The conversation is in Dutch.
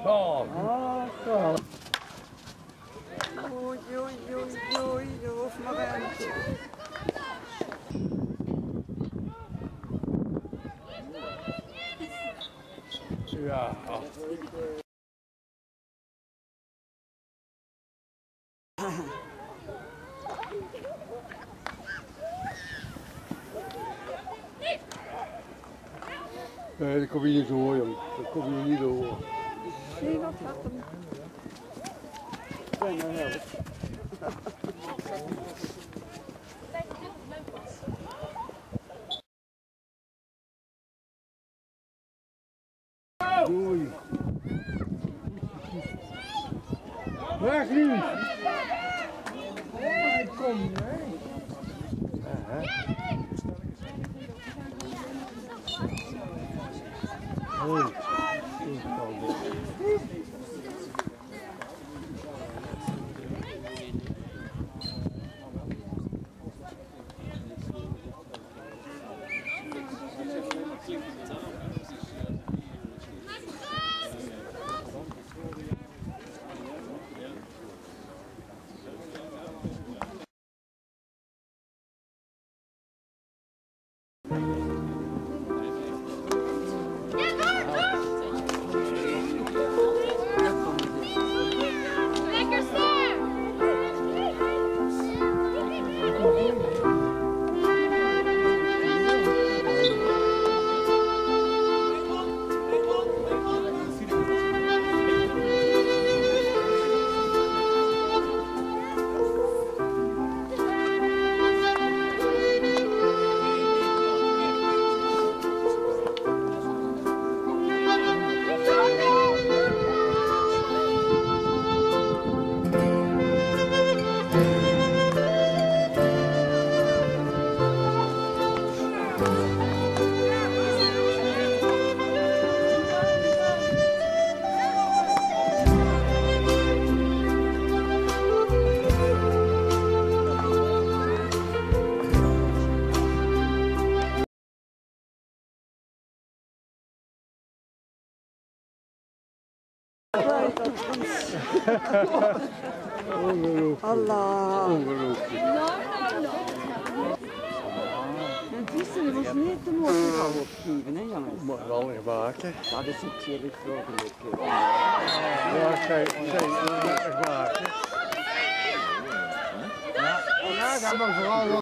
Oh, Oei, oei, oei, oei, er hoeft maar ruimte. ja. Nee, dat kom je niet door, jong. Dat kom je niet door. Zie wat gaat hem. Ik ben er wel. Doei. Weg nu! Hij komt, hè? Hoi. Ongelooflijk. Allah. Ongelooflijk. Het gisteren was niet te mooi gaan opgeven, hè jongens? Maar wel gemaakt, hè? Dat is een chillig vrolijk. Ja, kijk, gemaakt, hè? Ja, dan gaan we vooral